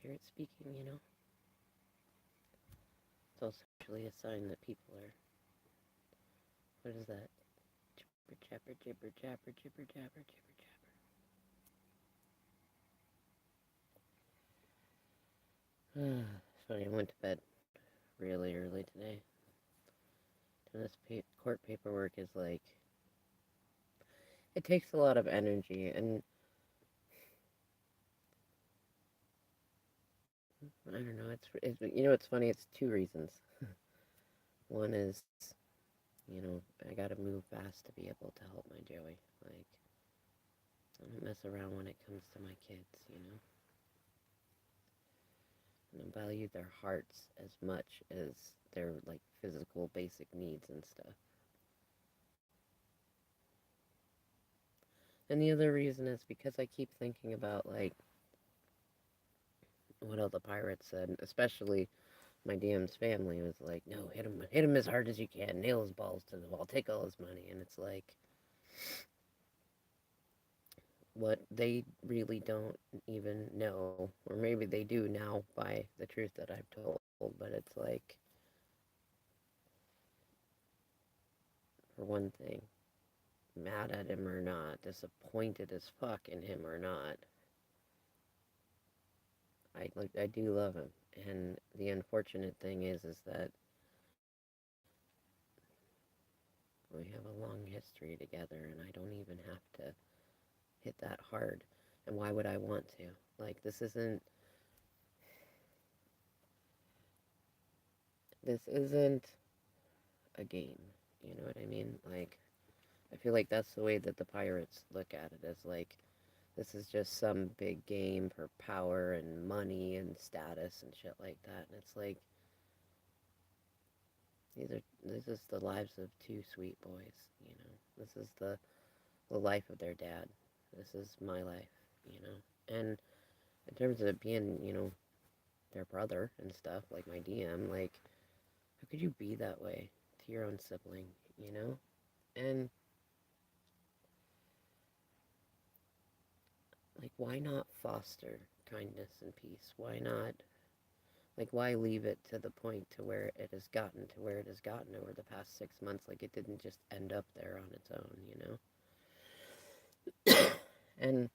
spirit speaking, you know. It's also usually a sign that people are, what is that? Jibber jabber, jibber jabber, jibber jabber, jibber jabber. It's funny, I went to bed really early today. And this court paperwork is like, it takes a lot of energy. And I don't know, you know, it's funny, it's two reasons. One is, you know, I gotta move fast to be able to help my Joey. Like, I don't mess around when it comes to my kids, you know? And I value their hearts as much as their, like, physical basic needs and stuff. And the other reason is because I keep thinking about, like, what all the pirates said, especially my DM's family was like, no, hit him as hard as you can, nail his balls to the wall, take all his money. And it's like, what they really don't even know, or maybe they do now by the truth that I've told, but it's like, for one thing, mad at him or not, disappointed as fuck in him or not, I do love him. And the unfortunate thing is that we have a long history together, and I don't even have to hit that hard. And why would I want to? Like, this isn't a game. You know what I mean? Like, I feel like that's the way that the pirates look at it, as like, this is just some big game for power and money and status and shit like that. And it's like, this is the lives of two sweet boys, you know. This is the life of their dad. This is my life, you know. And in terms of it being, you know, their brother and stuff, like my DM, like, how could you be that way to your own sibling, you know? And like, why not foster kindness and peace? Why not, like, why leave it to the point to where it has gotten to where it has gotten over the past 6 months? Like, it didn't just end up there on its own, you know? And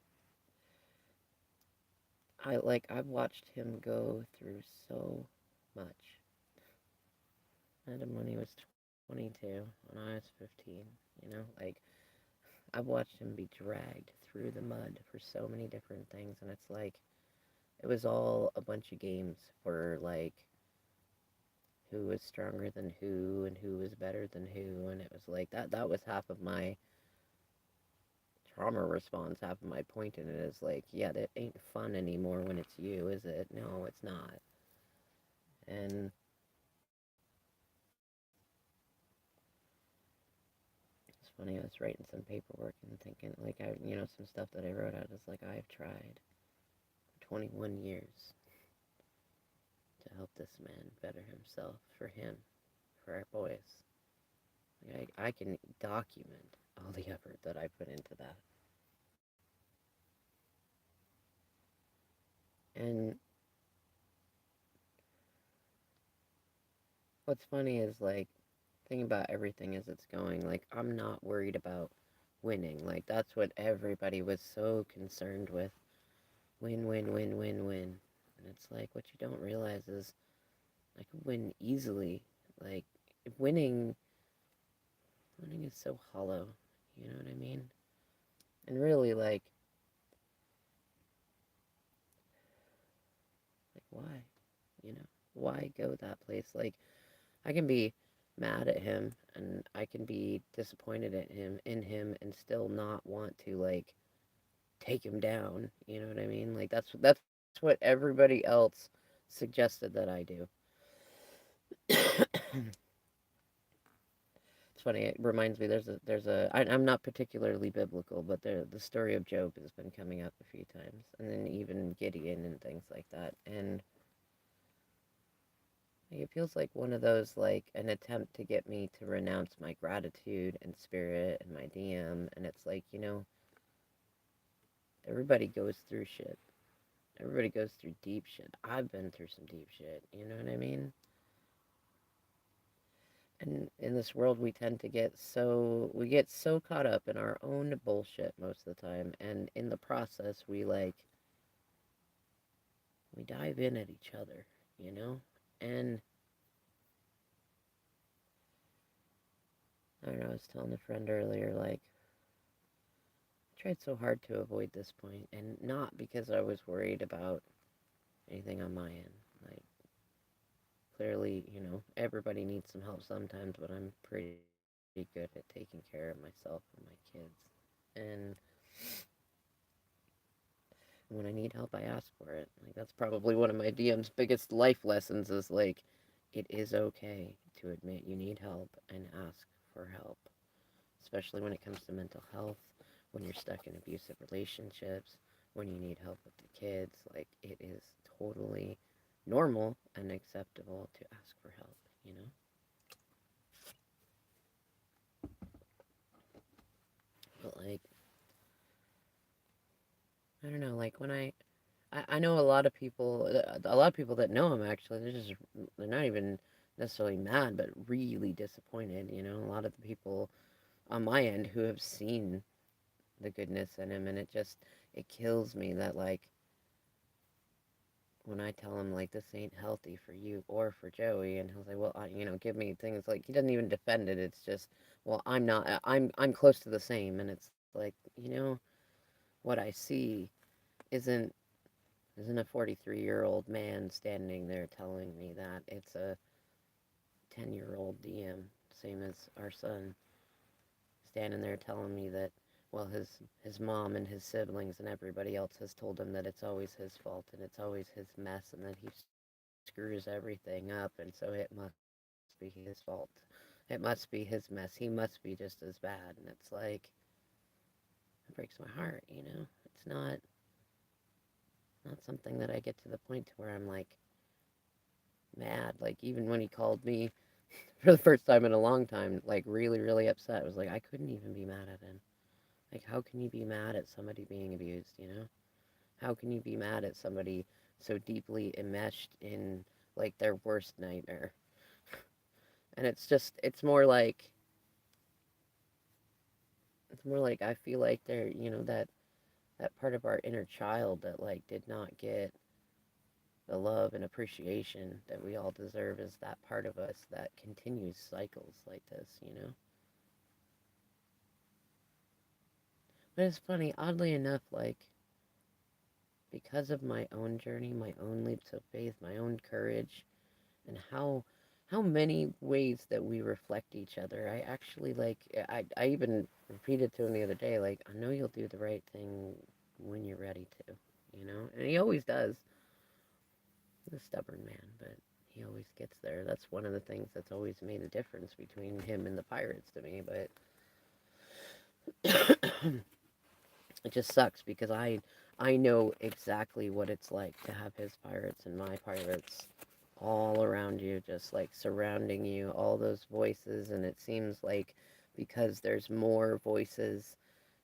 I've watched him go through so much. I had him when he was 22, when I was 15, you know? Like, I've watched him be dragged through the mud for so many different things, and it's like, it was all a bunch of games for, like, who was stronger than who and who was better than who, and it was like, that was half of my trauma response. Half of my point in it is like, yeah, that ain't fun anymore when it's you, is it? No, it's not. And it's funny, I was writing some paperwork and thinking, like, some stuff that I wrote out is like, I've tried for 21 years to help this man better himself, for him, for our boys. Like, I can document all the effort that I put into that. And what's funny is, like, thing about everything as it's going, like, I'm not worried about winning. Like, that's what everybody was so concerned with. Win, win, win, win, win. And it's like, what you don't realize is I could win easily. Like, winning winning is so hollow. You know what I mean? And really, like why? You know, why go that place? Like, I can be mad at him and I can be disappointed at him in him and still not want to, like, take him down. You know what I mean? Like, that's what everybody else suggested that I do. It's funny. It reminds me. I'm not particularly biblical, but the story of Job has been coming up a few times, and then even Gideon and things like that. And like, it feels like one of those, like, an attempt to get me to renounce my gratitude and spirit and my DM. And it's like, everybody goes through shit. Everybody goes through deep shit. I've been through some deep shit, you know what I mean? And in this world we get so caught up in our own bullshit most of the time, and in the process we dive in at each other, you know? And I don't know, I was telling a friend earlier, like, I tried so hard to avoid this point, and not because I was worried about anything on my end. Like, clearly, everybody needs some help sometimes, but I'm pretty good at taking care of myself and my kids. And when I need help, I ask for it. Like, that's probably one of my DM's biggest life lessons is like, it is okay to admit you need help and ask for help, especially when it comes to mental health, when you're stuck in abusive relationships, when you need help with the kids. Like, it is totally normal and acceptable to ask for help, you know? But, like, I don't know, like, when I know a lot of people that know him actually, they're not even necessarily mad, but really disappointed, you know? A lot of the people on my end who have seen the goodness in him, and it kills me that, like, when I tell him like this ain't healthy for you or for Joey, and he'll say, "Well, give me things," like he doesn't even defend it. It's just, "Well, I'm not. I'm close to the same," and it's like, what I see isn't isn't a 43-year-old man standing there telling me that. It's a 10-year-old DM, same as our son, standing there telling me that. Well, his mom and his siblings and everybody else has told him that it's always his fault and it's always his mess and that he screws everything up, and so it must be his fault. It must be his mess. He must be just as bad. And it's like, it breaks my heart, It's not something that I get to the point to where I'm like mad. Like even when he called me for the first time in a long time, like really, really upset. It was like I couldn't even be mad at him. Like how can you be mad at somebody being abused? How can you be mad at somebody so deeply enmeshed in like their worst nightmare? And it's more like I feel like that part of our inner child that like did not get the love and appreciation that we all deserve is that part of us that continues cycles like this. But it's funny, oddly enough, like because of my own journey, my own leaps of faith, my own courage, and how many ways that we reflect each other. I actually like I even repeated to him the other day, like, I know you'll do the right thing when you're ready to. And he always does. He's a stubborn man, but he always gets there. That's one of the things that's always made a difference between him and the pirates to me, but it just sucks because I know exactly what it's like to have his pirates and my pirates all around you, just like surrounding you, all those voices, and it seems like because there's more voices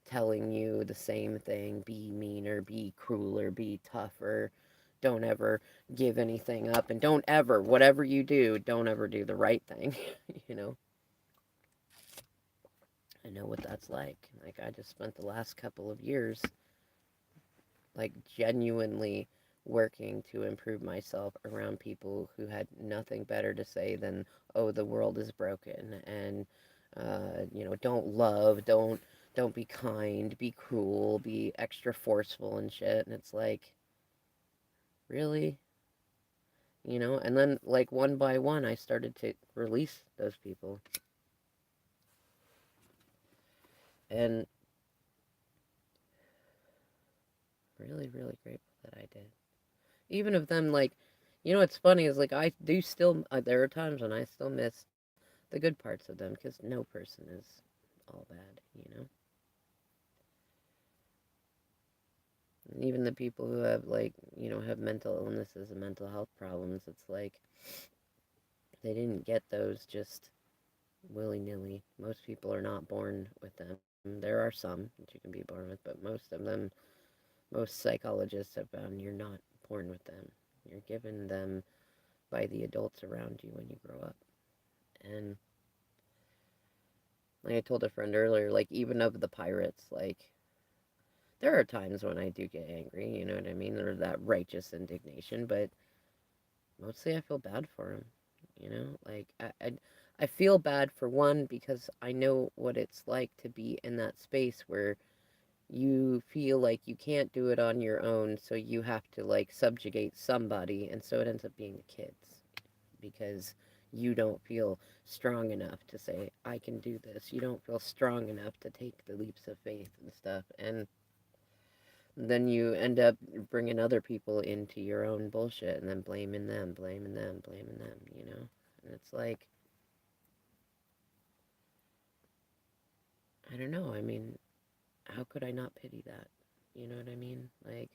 telling you the same thing, be meaner, be crueler, be tougher, don't ever give anything up, and don't ever, whatever you do, don't ever do the right thing. you know I know what that's like I just spent the last couple of years like genuinely working to improve myself around people who had nothing better to say than, "Oh, the world is broken," and don't love, don't be kind, be cruel, be extra forceful and shit. And it's like, really, And then like one by one, I started to release those people, and really, really grateful that I did. Even of them, like, what's funny is like I do still. There are times when I still miss the good parts of them because no person is all bad. And even the people who have like have mental illnesses and mental health problems, it's like they didn't get those just willy nilly. Most people are not born with them. There are some that you can be born with, but most of them most psychologists have found you're not born with them. You're given them by the adults around you when you grow up. And like I told a friend earlier, like even of the pirates, like there are times when I do get angry, you know what I mean, or that righteous indignation, but mostly I feel bad for him. You know, like I feel bad for one because I know what it's like to be in that space where you feel like you can't do it on your own, so you have to like subjugate somebody, and so it ends up being the kids because you don't feel strong enough to say I can do this. You don't feel strong enough to take the leaps of faith and stuff, and then you end up bringing other people into your own bullshit and then blaming them, you know? And it's like, I don't know. I mean, how could I not pity that? You know what I mean? Like,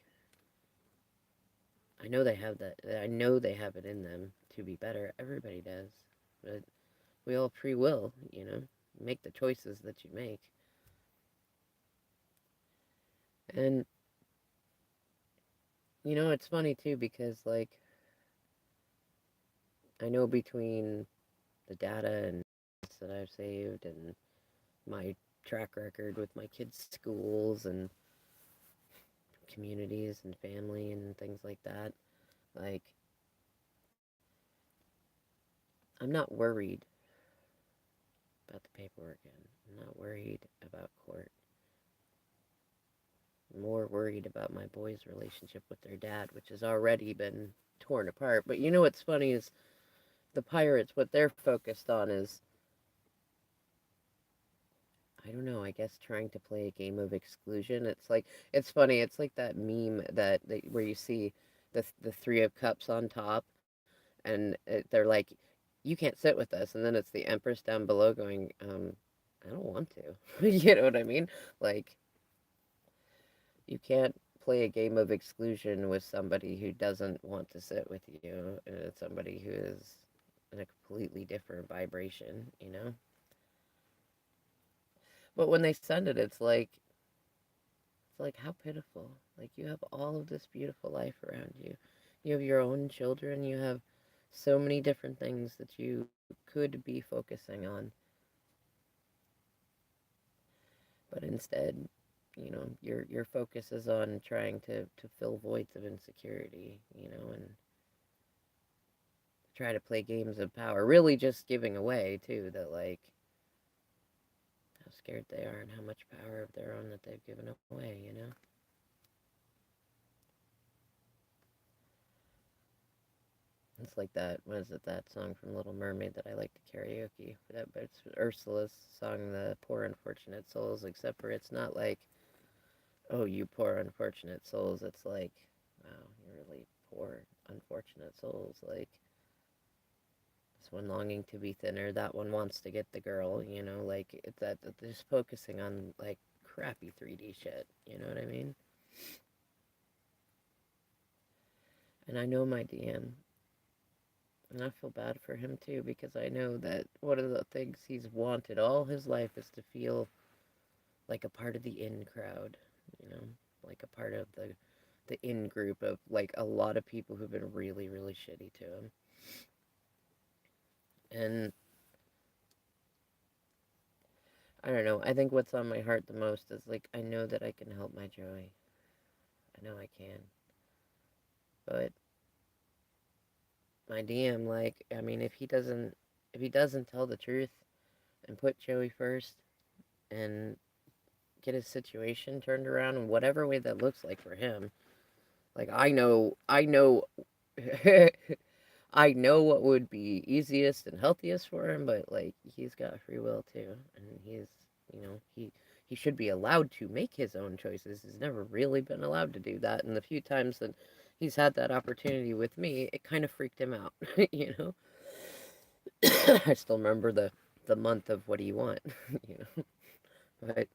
I know they have that. I know they have it in them to be better. Everybody does. But we all free will, you know? Make the choices that you make. And, you know, it's funny too because, like, I know between the data and that I've saved and my track record with my kids' schools and communities and family and things like that. Like, I'm not worried about the paperwork end. I'm not worried about court. I'm more worried about my boys' relationship with their dad, which has already been torn apart. But you know what's funny is the pirates, what they're focused on is, I don't know, I guess trying to play a game of exclusion. It's like, it's funny, it's like that meme that where you see the three of cups on top and they're like, "You can't sit with us," and then it's the Empress down below going, "I don't want to." You know what I mean? Like, you can't play a game of exclusion with somebody who doesn't want to sit with you, and it's somebody who is in a completely different vibration, you know? But when they send it, it's like how pitiful. Like you have all of this beautiful life around you. You have your own children, you have so many different things that you could be focusing on, but instead, you know, your focus is on trying to fill voids of insecurity, you know, and try to play games of power, really just giving away too that like how scared they are and how much power of their own that they've given away, you know. It's like that. What is it? That song from Little Mermaid that I like to karaoke. But it's Ursula's song, "The Poor Unfortunate Souls." Except for it's not like, "Oh, you poor unfortunate souls." It's like, "Wow, you're really poor unfortunate souls." Like this one longing to be thinner, that one wants to get the girl. You know, like it's that just focusing on like crappy 3D shit. You know what I mean? And I know my DM. And I feel bad for him too because I know that one of the things he's wanted all his life is to feel like a part of the in crowd, you know, like a part of the in group of like a lot of people who've been really, really shitty to him. And I don't know, I think what's on my heart the most is like I know that I can help my Joey. I know I can. But my DM, like, I mean, if he doesn't tell the truth and put Joey first and get his situation turned around in whatever way that looks like for him. Like I know I know what would be easiest and healthiest for him, but like he's got free will too, and he's, you know, he should be allowed to make his own choices. He's never really been allowed to do that, and the few times that he's had that opportunity with me, it kind of freaked him out, you know. I still remember the month of what do you want, you know. But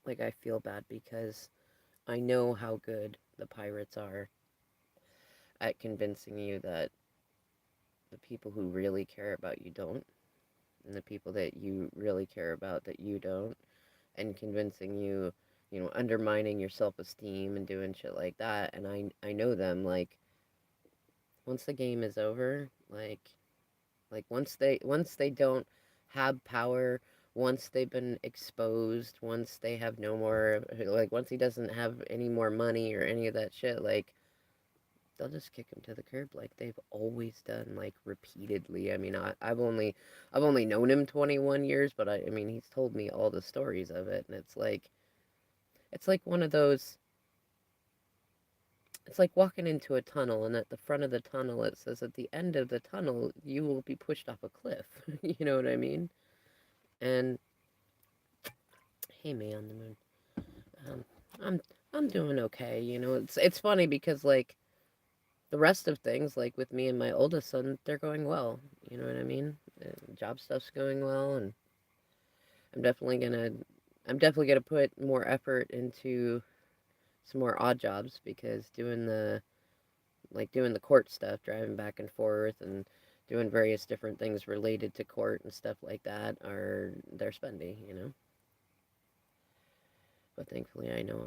like I feel bad because I know how good the pirates are at convincing you that the people who really care about you don't, and the people that you really care about that you don't, and convincing you undermining your self-esteem and doing shit like that. And I know them, like, once the game is over, like once they don't have power, once they've been exposed, once they have no more, like, once he doesn't have any more money or any of that shit, like, they'll just kick him to the curb like they've always done, like, repeatedly. I mean, I've only known him 21 years, but I mean, he's told me all the stories of it, and it's like one of those. It's like walking into a tunnel, and at the front of the tunnel it says, at the end of the tunnel you will be pushed off a cliff. You know what I mean? And hey, me on the moon. Um, I'm I'm doing okay. It's funny because, like, the rest of things, like with me and my oldest son, they're going well. You know what I mean? Job stuff's going well, and I'm definitely gonna I'm definitely gonna put more effort into some more odd jobs, because doing the court stuff, driving back and forth and doing various different things related to court and stuff like that, they're spendy. But thankfully, I know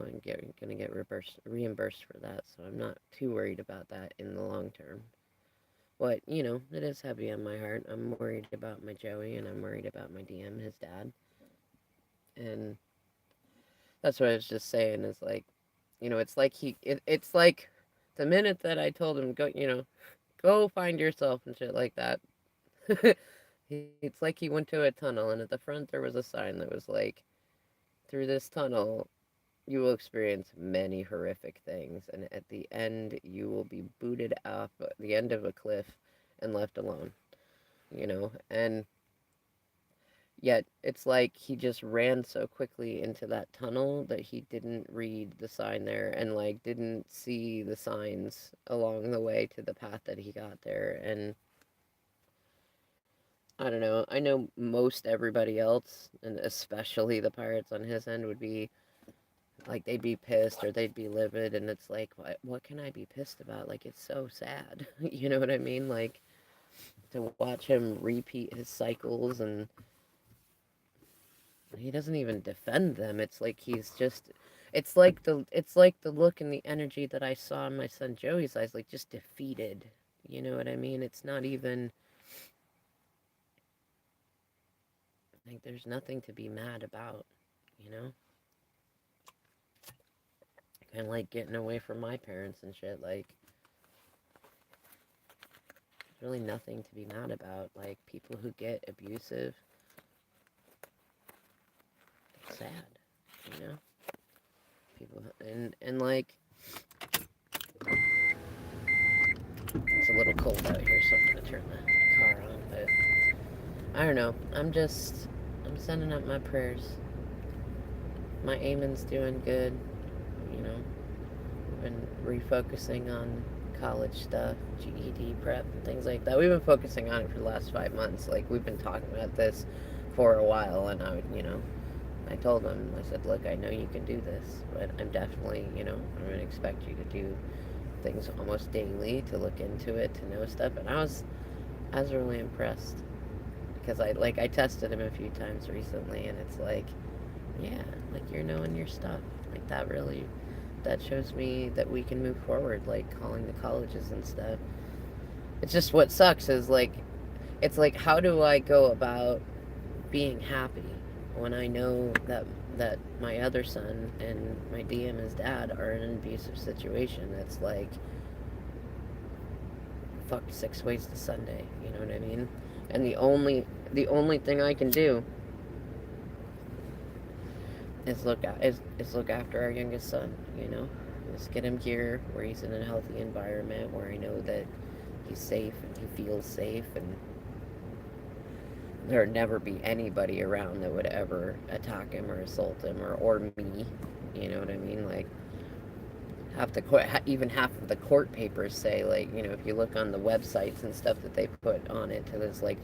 gonna get reimbursed for that, so I'm not too worried about that in the long term. But it is heavy on my heart. I'm worried about my Joey, and I'm worried about my DM, his dad, and that's what I was just saying. Is like, it's like the minute that I told him, go find yourself and shit like that. It's like he went to a tunnel, and at the front there was a sign that was like, through this tunnel you will experience many horrific things, and at the end you will be booted off the end of a cliff and left alone. And yet it's like he just ran so quickly into that tunnel that he didn't read the sign there, and, like, didn't see the signs along the way to the path that he got there. And I don't know. I know most everybody else, and especially the pirates on his end, would be like, they'd be pissed or they'd be livid, and it's like, what can I be pissed about? Like, it's so sad. You know what I mean? Like, to watch him repeat his cycles, and he doesn't even defend them. It's like he's just it's like the look and the energy that I saw in my son Joey's eyes, like, just defeated. You know what I mean? It's not even like, there's nothing to be mad about, you know? Kind of like getting away from my parents and shit. Like, there's really nothing to be mad about. Like, people who get abusive, it's sad, you know? People, and like, it's a little cold out here, so I'm gonna turn the car on, but I don't know. I'm sending up my prayers. My Eamon's doing good, you know? We've been refocusing on college stuff, GED prep, and things like that. We've been focusing on it for the last 5 months. Like, we've been talking about this for a while, and I told him, I said, look, I know you can do this, but I'm definitely, I'm going to expect you to do things almost daily, to look into it, to know stuff. And I was really impressed, because I tested him a few times recently, and it's like, yeah, like, you're knowing your stuff. Like, that shows me that we can move forward, like calling the colleges and stuff. It's just, what sucks is, like, it's like, how do I go about being happy when I know that my other son and my DM, his dad, are in an abusive situation? That's like, fuck, 6 ways to Sunday, you know what I mean? And the only thing I can do is look after our youngest son, just get him here where he's in a healthy environment, where I know that he's safe and he feels safe, and there'd never be anybody around that would ever attack him or assault him, or me. You know what I mean? Like, even half of the court papers say, like, if you look on the websites and stuff that they put on it, it's like,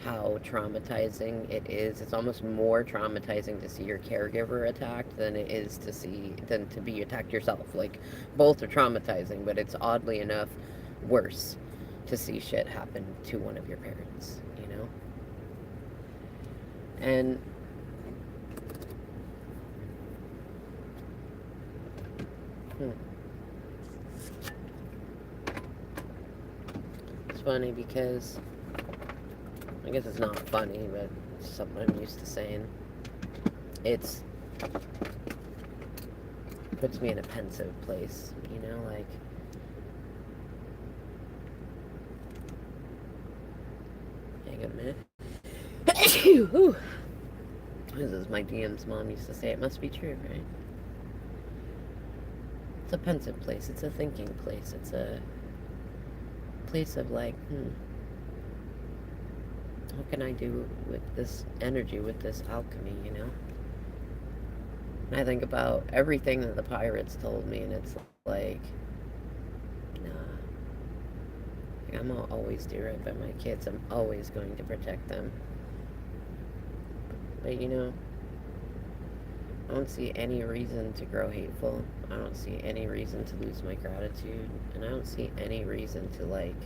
how traumatizing it is. It's almost more traumatizing to see your caregiver attacked than it is to be attacked yourself. Like, both are traumatizing, but it's oddly enough worse to see shit happen to one of your parents, And Hmm. It's funny because I guess it's not funny, but it's something I'm used to saying. It's puts me in a pensive place, you know, like hang on a minute. This is my DM's mom used to say. It must be true, right? It's a pensive place. It's a thinking place. It's a place of like, what can I do with this energy, with this alchemy, you know? And I think about everything that the pirates told me, and it's like, nah. Like, I'm always do right by my kids. I'm always going to protect them. But you know, I don't see any reason to grow hateful. I don't see any reason to lose my gratitude. And I don't see any reason to, like,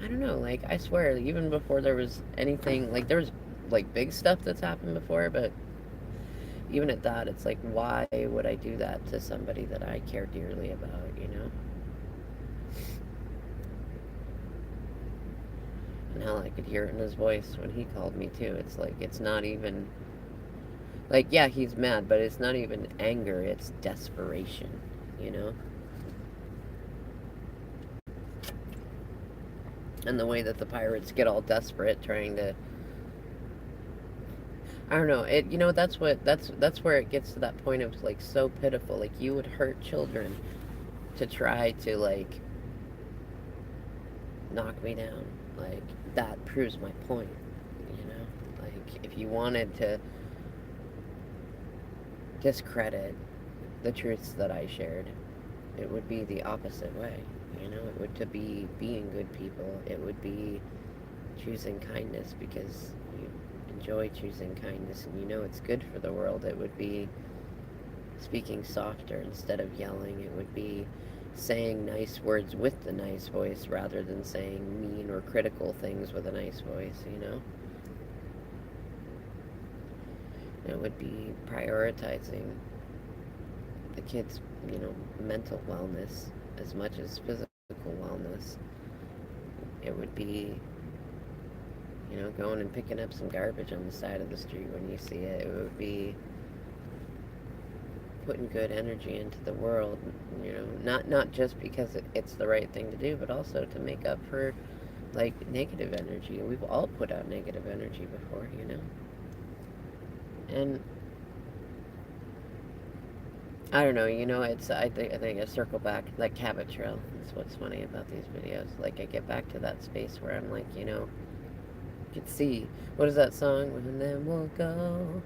I don't know, like, I swear, even before there was anything, like, there was, like, big stuff that's happened before, but even at that, it's like, why would I do that to somebody that I care dearly about, you know? And how I could hear it in his voice when he called me, too. It's like, it's not even, like, yeah, he's mad, but it's not even anger, it's desperation, you know? And the way that the pirates get all desperate trying to, I don't know, it, you know, that's where it gets to that point of, like, so pitiful. Like, you would hurt children to try to, like, knock me down. Like, that proves my point, you know? Like, if you wanted to discredit the truths that I shared, it would be the opposite way, you know? It would to be being good people. It would be choosing kindness because you enjoy choosing kindness and you know it's good for the world. It would be speaking softer instead of yelling. It would be saying nice words with the nice voice rather than saying mean or critical things with a nice voice, you know? It would be prioritizing the kids, you know, mental wellness as much as physical wellness. It would be, you know, going and picking up some garbage on the side of the street when you see it. It would be putting good energy into the world, you know, not just because it's the right thing to do, but also to make up for, like, negative energy. We've all put out negative energy before, you know? And I don't know, you know, it's I think I circle back that Cabbit trail. That's what's funny about these videos. Like, I get back to that space where I'm like, you know, you can see what is that song? And then we'll go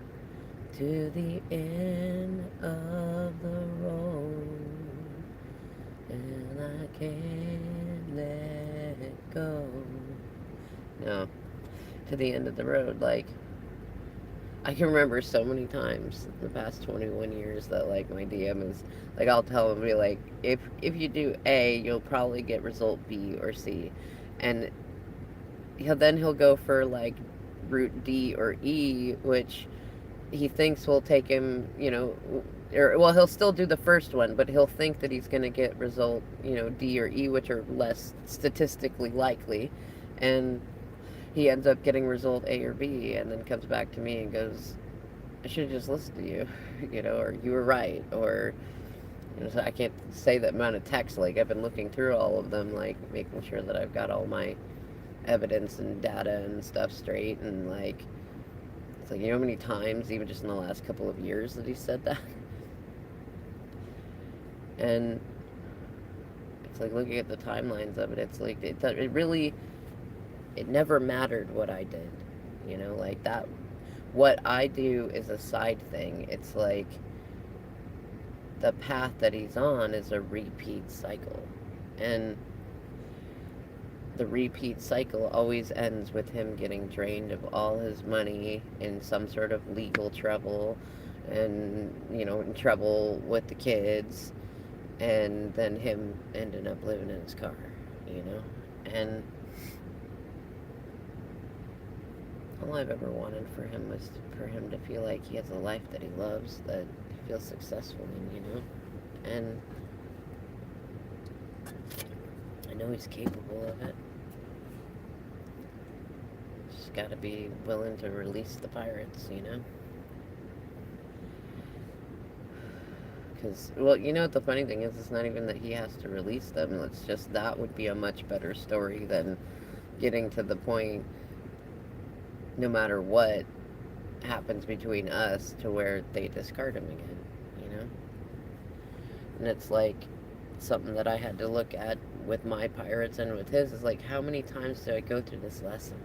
to the end of the road, and I can't let it go. No, to the end of the road. Like, I can remember so many times in the past 21 years that, like, my DM is, like, I'll tell him, be like, if you do A, you'll probably get result B or C. And he'll go for, like, route D or E, which he thinks will take him, you know, or, well, he'll still do the first one, but he'll think that he's going to get result, you know, D or E, which are less statistically likely. And he ends up getting result A or B, and then comes back to me and goes, I should have just listened to you, you know, or you were right, or, you know, so I can't say the amount of text, like, I've been looking through all of them, like, making sure that I've got all my evidence and data and stuff straight, and, like, it's like, you know how many times, even just in the last couple of years, that he said that? And it's like, looking at the timelines of it, it's like, it really, it never mattered what I did, you know, like, that, what I do is a side thing. It's like, the path that he's on is a repeat cycle, and the repeat cycle always ends with him getting drained of all his money in some sort of legal trouble, and, you know, in trouble with the kids, and then him ending up living in his car, you know? And all I've ever wanted for him was for him to feel like he has a life that he loves, that feel successful in, you know? And I know he's capable of it. Just gotta be willing to release the pirates, you know? Because, well, you know what the funny thing is? It's not even that he has to release them. It's just that would be a much better story than getting to the point, no matter what happens between us, to where they discard him again, you know? And it's like something that I had to look at with my pirates and with his is like, how many times do I go through this lesson?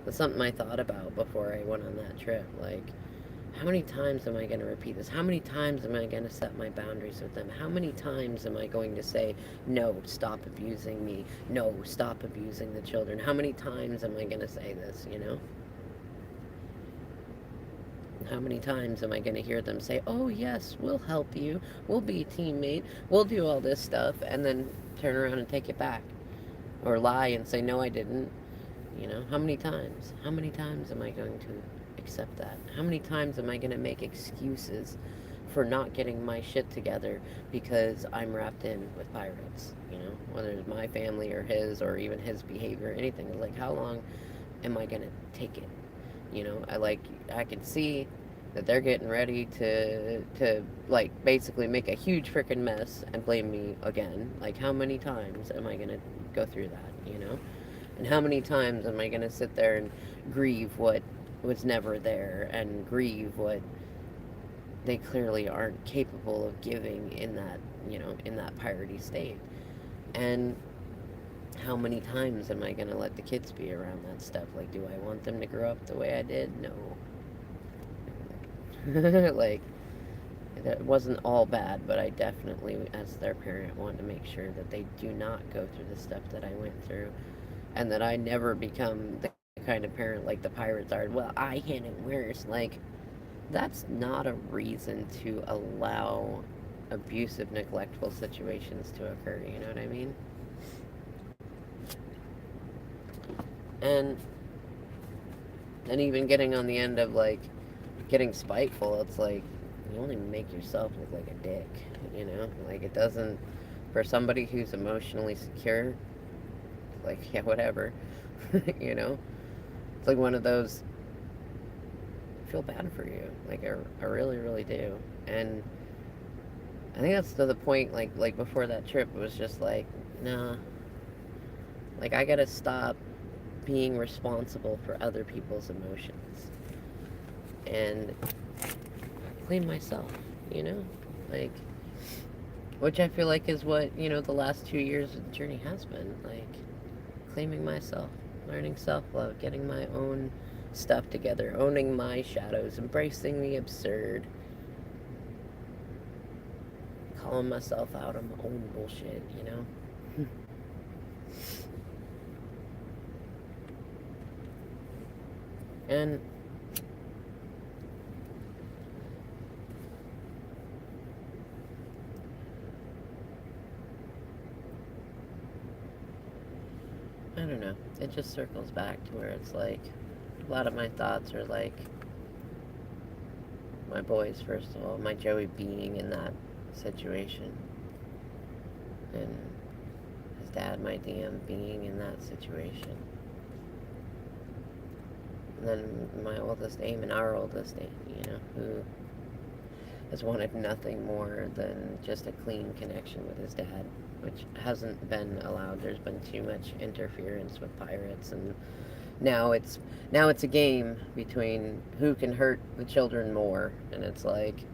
That's something I thought about before I went on that trip. Like, how many times am I going to repeat this? How many times am I going to set my boundaries with them? How many times am I going to say, no, stop abusing me? No, stop abusing the children? How many times am I going to say this, you know? How many times am I going to hear them say, oh, yes, we'll help you. We'll be a teammate. We'll do all this stuff. And then turn around and take it back. Or lie and say, no, I didn't. You know, how many times? How many times am I going to accept that? How many times am I going to make excuses for not getting my shit together because I'm wrapped in with pirates? You know, whether it's my family or his, or even his behavior or anything. It's like, how long am I going to take it? You know, I can see that they're getting ready to like basically make a huge freaking mess and blame me again. Like, how many times am I going to go through that, you know? And how many times am I going to sit there and grieve what was never there, and grieve what they clearly aren't capable of giving in that, you know, in that piratey state? And how many times am I going to let the kids be around that stuff? Like, do I want them to grow up the way I did? No. Like, it wasn't all bad, but I definitely, as their parent, want to make sure that they do not go through the stuff that I went through, and that I never become the kind of parent like the pirates are. Well, I had it worse. Like, that's not a reason to allow abusive, neglectful situations to occur, you know what I mean? And even getting on the end of, like, getting spiteful, it's like, you only make yourself look like a dick, you know? Like, it doesn't, for somebody who's emotionally secure, like, yeah, whatever, you know? It's like one of those, I feel bad for you. Like, I really, really do. And I think that's to the point, like before that trip, it was just like, nah, like, I gotta stop being responsible for other people's emotions and claim myself, you know? Like, which I feel like is what, you know, the last 2 years of the journey has been. Like, claiming myself, learning self-love, getting my own stuff together, owning my shadows, embracing the absurd, calling myself out on my own bullshit, you know? And I don't know. It just circles back to where it's like, a lot of my thoughts are like my boys, first of all, my Joey being in that situation, and his dad, my DM, being in that situation. And then my oldest Eamon, our oldest Eamon, you know, who has wanted nothing more than just a clean connection with his dad, which hasn't been allowed. There's been too much interference with pirates, and now it's a game between who can hurt the children more, and it's like,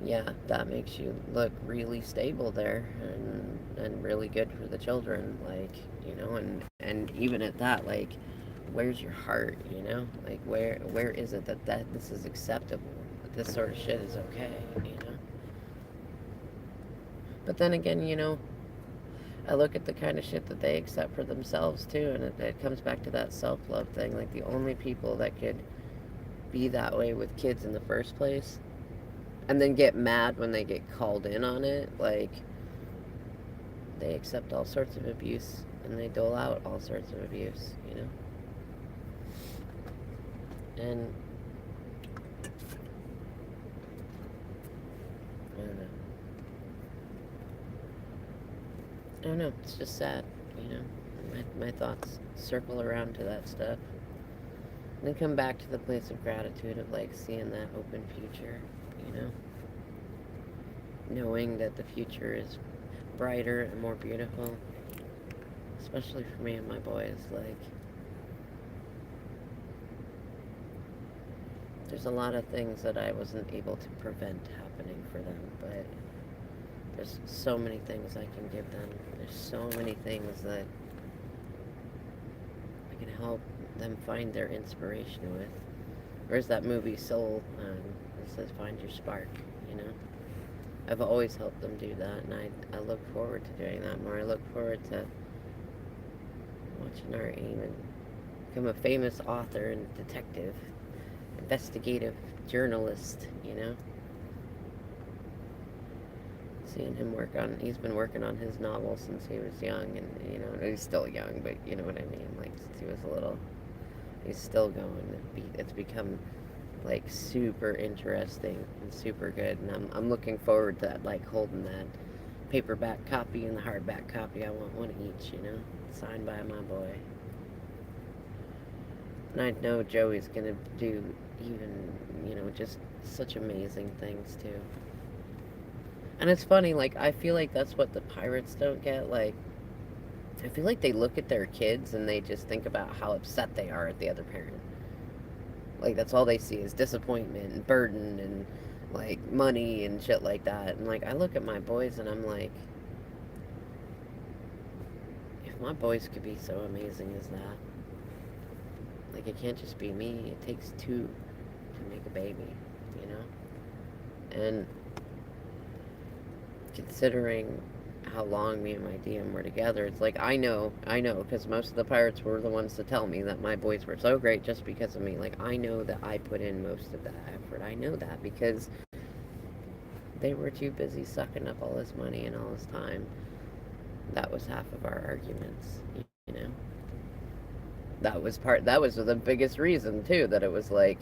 yeah, that makes you look really stable there, and really good for the children, like, you know, and even at that, like, where's your heart, you know? Like, where is it that this is acceptable, that this sort of shit is okay, you know? But then again, you know, I look at the kind of shit that they accept for themselves too, and it comes back to that self-love thing. Like, the only people that could be that way with kids in the first place, and then get mad when they get called in on it, like, they accept all sorts of abuse, and they dole out all sorts of abuse, you know? And I don't know, it's just sad, you know. My thoughts circle around to that stuff. And then come back to the place of gratitude of like seeing that open future, you know. Knowing that the future is brighter and more beautiful, especially for me and my boys. Like, there's a lot of things that I wasn't able to prevent happening for them, but there's so many things I can give them. There's so many things that I can help them find their inspiration with. Where's that movie Soul? It says find your spark, you know? I've always helped them do that, and I look forward to doing that more. I look forward to watching our aim and become a famous author and detective, investigative journalist, you know? Seeing him he's been working on his novel since he was young, and, you know, he's still young, but you know what I mean? Like, since he was a little, he's still going. It's become like super interesting and super good, and I'm looking forward to that, like holding that paperback copy and the hardback copy. I want one each, you know, signed by my boy. And I know Joey's gonna do even, you know, just such amazing things too. And it's funny, like I feel like that's what the pirates don't get. Like, I feel like they look at their kids and they just think about how upset they are at the other parent. Like, that's all they see is disappointment and burden and, like, money and shit like that. And, like, I look at my boys and I'm like, if my boys could be so amazing as that, like, it can't just be me. It takes two to make a baby, you know? And considering how long me and my DM were together, it's like, I know, because most of the pirates were the ones to tell me that my boys were so great just because of me. Like, I know that I put in most of that effort. I know that because they were too busy sucking up all his money and all his time. That was half of our arguments, you know? That was the biggest reason, too, that it was like,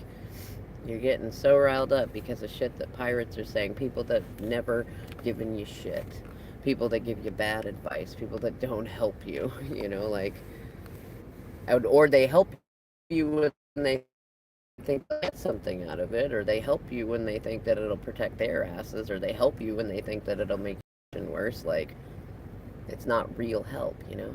you're getting so riled up because of shit that pirates are saying, people that never given you shit, people that give you bad advice, people that don't help you, you know, like, or they help you when they think they'll get something out of it, or they help you when they think that it'll protect their asses, or they help you when they think that it'll make it worse. Like, it's not real help, you know?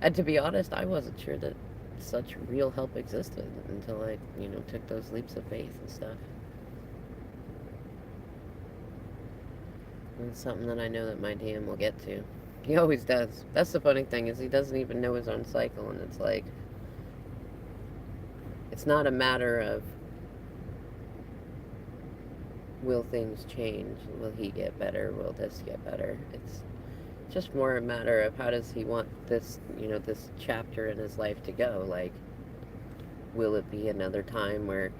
And to be honest, I wasn't sure that such real help existed until I, you know, took those leaps of faith and stuff. And it's something that I know that my DM will get to. He always does. That's the funny thing, is he doesn't even know his own cycle, and it's like, it's not a matter of will things change, will he get better, will this get better. It's just more a matter of how does he want this, you know, this chapter in his life to go. Like, will it be another time where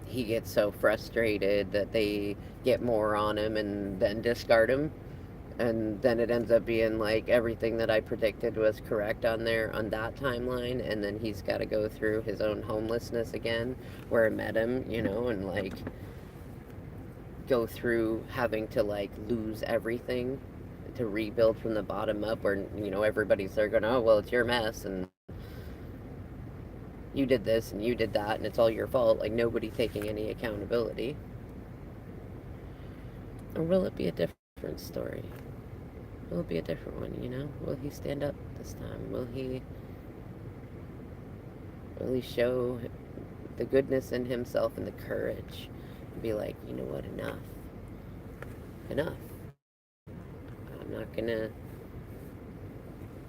he gets so frustrated that they get more on him and then discard him, and then it ends up being like everything that I predicted was correct on that timeline, and then he's got to go through his own homelessness again where I met him, you know, and like go through having to like lose everything to rebuild from the bottom up, where, you know, everybody's there going, oh well, it's your mess and you did this and you did that and it's all your fault, like nobody taking any accountability. Or will it be a different story? Will it be a different one, you know? Will he stand up this time? Will he show the goodness in himself and the courage and be like, you know what, enough. I'm not gonna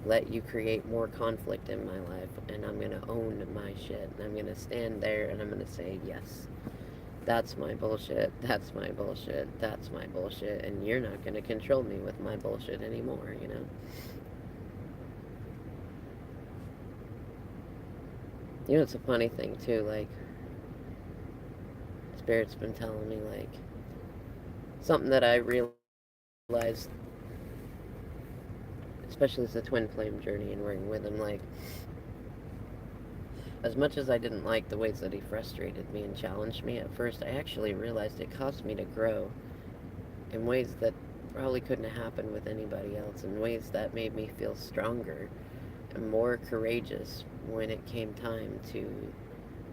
let you create more conflict in my life, and I'm gonna own my shit, and I'm gonna stand there and I'm gonna say, yes, that's my bullshit, that's my bullshit, that's my bullshit, and you're not gonna control me with my bullshit anymore, you know? You know, it's a funny thing too, like, Spirit's been telling me, like, something that I realized, especially as a twin flame journey and working with him, like, as much as I didn't like the ways that he frustrated me and challenged me at first, I actually realized it caused me to grow in ways that probably couldn't have happened with anybody else, in ways that made me feel stronger and more courageous when it came time to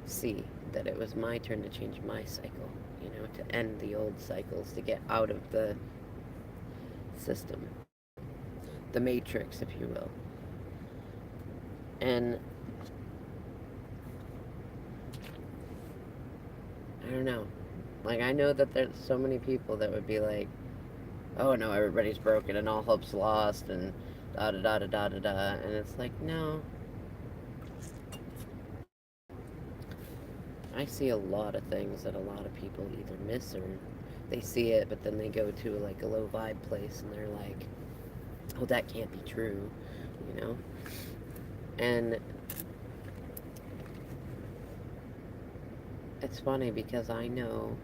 see that it was my turn to change my cycle, to end the old cycles, to get out of the system, the matrix, if you will. And I don't know. Like, I know that there's so many people that would be like, oh no, everybody's broken and all hope's lost and da da da da da da da. And it's like, no. I see a lot of things that a lot of people either miss, or they see it, but then they go to like a low vibe place and they're like, oh, that can't be true, you know? And it's funny because I know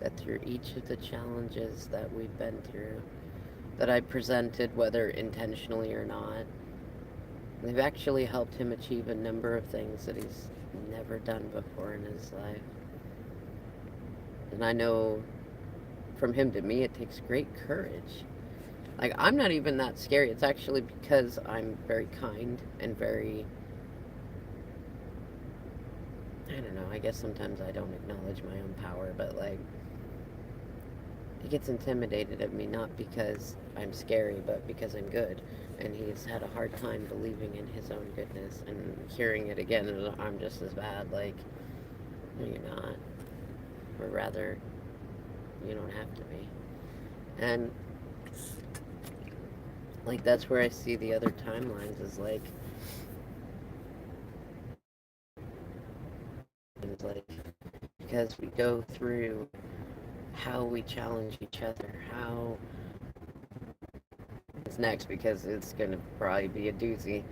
that through each of the challenges that we've been through, that I presented, whether intentionally or not, they've actually helped him achieve a number of things that he's never done before in his life. And I know from him to me, it takes great courage. Like, I'm not even that scary. It's actually because I'm very kind and very, I don't know, I guess sometimes I don't acknowledge my own power, but like, he gets intimidated at me not because I'm scary, but because I'm good. And he's had a hard time believing in his own goodness and hearing it again, and I'm just as bad. Like, no, you're not. Or rather, you don't have to be. And, like, that's where I see the other timelines is like, because we go through how we challenge each other, how it's next, because it's gonna probably be a doozy.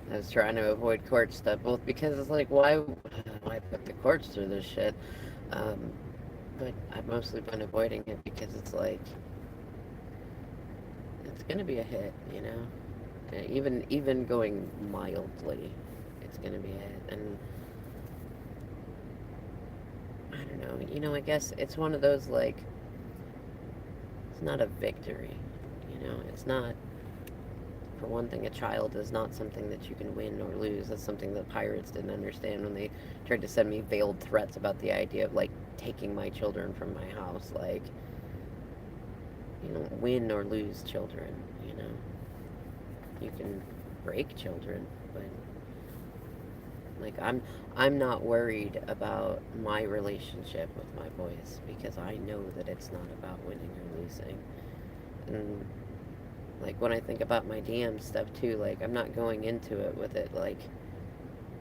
I was trying to avoid court stuff, both because it's like, why put the courts through this shit? Um, but I've mostly been avoiding it because it's like, it's gonna be a hit, even going mildly, it's gonna be a hit. And I don't know, I guess it's one of those, like, it's not a victory, it's not, for one thing, a child is not something that you can win or lose. That's something that pirates didn't understand when they tried to send me veiled threats about the idea of, like, taking my children from my house. Like, win or lose children, you can break children, but like, I'm not worried about my relationship with my boys, because I know that it's not about winning or losing. And like, when I think about my DM stuff too, like, I'm not going into it with it like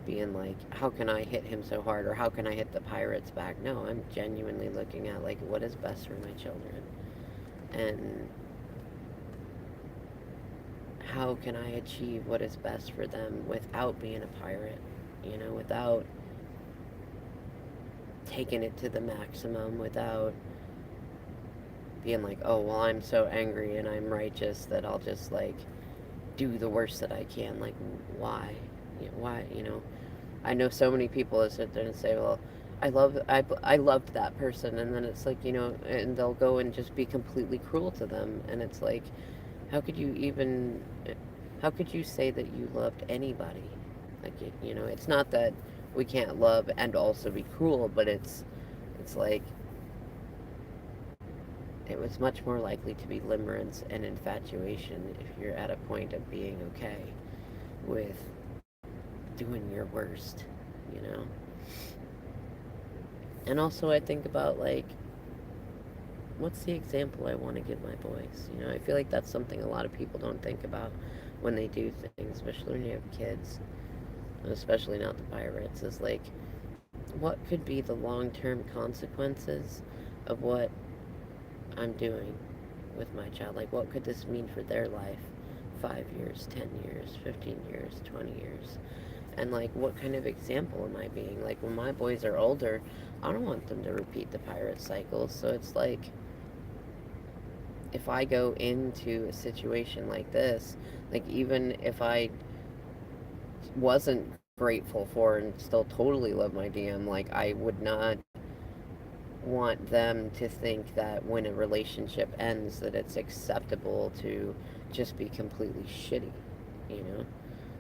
being like, how can I hit him so hard, or how can I hit the pirates back? No, I'm genuinely looking at like, what is best for my children, and how can I achieve what is best for them without being a pirate, without taking it to the maximum, without being like, oh, well, I'm so angry and I'm righteous that I'll just, like, do the worst that I can. Like, why? Why, I know so many people that sit there and say, well, I loved that person, and then it's like, and they'll go and just be completely cruel to them, and it's like, how could you say that you loved anybody? Like, it's not that we can't love and also be cruel, but it's like, it was much more likely to be limerence and infatuation if you're at a point of being okay with doing your worst, And also I think about, like, what's the example I want to give my boys? I feel like that's something a lot of people don't think about when they do things, especially when you have kids, especially not the pirates, is like, what could be the long-term consequences of what I'm doing with my child? Like, what could this mean for their life? 5 years, 10 years, 15 years, 20 years. And like, what kind of example am I being? Like, when my boys are older, I don't want them to repeat the pirate cycle. So it's like, if I go into a situation like this, like, even if I wasn't grateful for and still totally love my DM, like, I would not want them to think that when a relationship ends that it's acceptable to just be completely shitty, you know?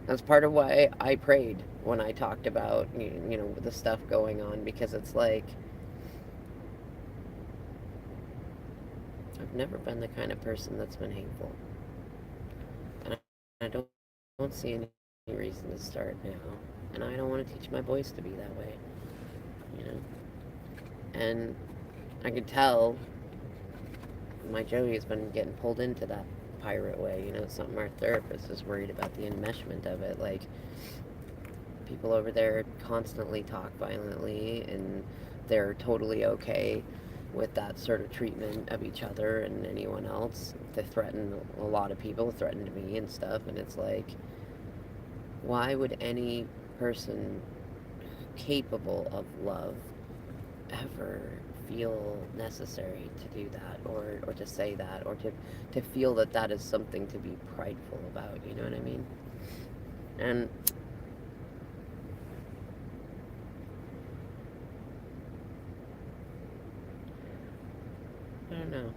That's part of why I prayed when I talked about, the stuff going on, because it's like, I've never been the kind of person that's been hateful. And I don't see any reason to start now. And I don't want to teach my boys to be that way, you know? And I could tell my Joey has been getting pulled into that pirate way. Something our therapist is worried about, the enmeshment of it. Like, people over there constantly talk violently, and they're totally okay with that sort of treatment of each other and anyone else. They threaten a lot of people, threatened me and stuff, and it's like, why would any person capable of love ever feel necessary to do that, or to say that, or to feel that that is something to be prideful about, you know what I mean? And I don't know.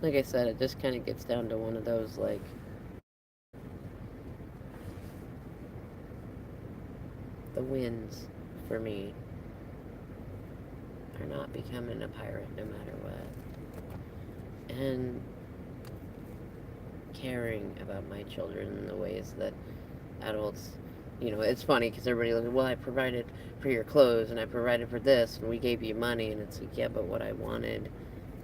Like I said, it just kind of gets down to one of those, like, the wins for me are not becoming a pirate no matter what. And caring about my children in the ways that adults, it's funny because everybody looks, well, I provided for your clothes and I provided for this and we gave you money, and it's like, yeah, but what I wanted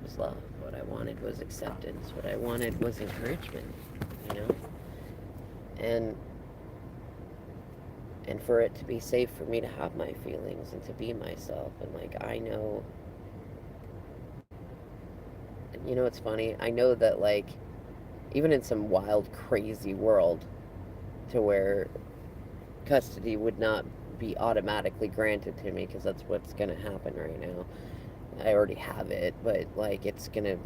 was love. What I wanted was acceptance. What I wanted was encouragement, you know? And and for it to be safe for me to have my feelings and to be myself, and like, I know, it's funny, I know that, like, even in some wild crazy world to where custody would not be automatically granted to me, because that's what's going to happen right now. I already have it, but like, it's gonna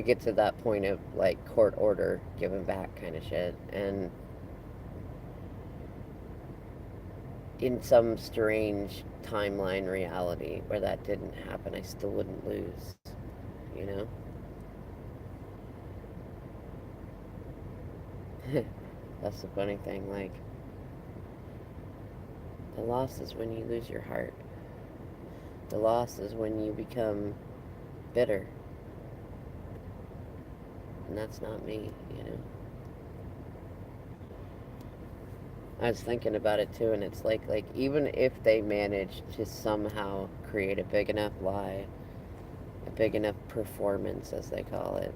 get to that point of like court order given back kind of shit. And in some strange timeline reality where that didn't happen, I still wouldn't lose, you know? That's the funny thing. Like, the loss is when you lose your heart. The loss is when you become bitter. And that's not me, you know? I was thinking about it too, and it's like even if they manage to somehow create a big enough lie, a big enough performance, as they call it,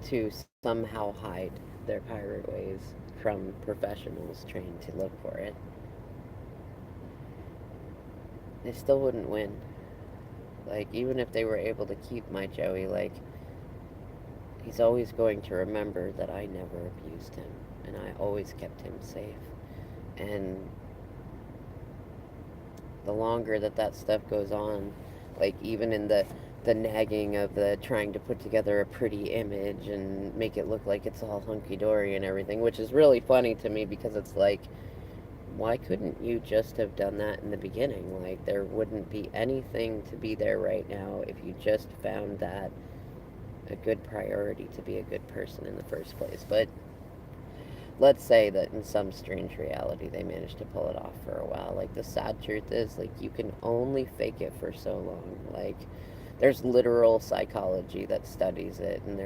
to somehow hide their pirate ways from professionals trained to look for it, they still wouldn't win. Like, even if they were able to keep my Joey, like, he's always going to remember that I never abused him, and I always kept him safe. And the longer that stuff goes on, like, even in the nagging of the trying to put together a pretty image and make it look like it's all hunky-dory and everything, which is really funny to me, because it's like, why couldn't you just have done that in the beginning? Like, there wouldn't be anything to be there right now if you just found that a good priority to be a good person in the first place. But let's say that in some strange reality they managed to pull it off for a while. Like, the sad truth is, like, you can only fake it for so long. Like, there's literal psychology that studies it, and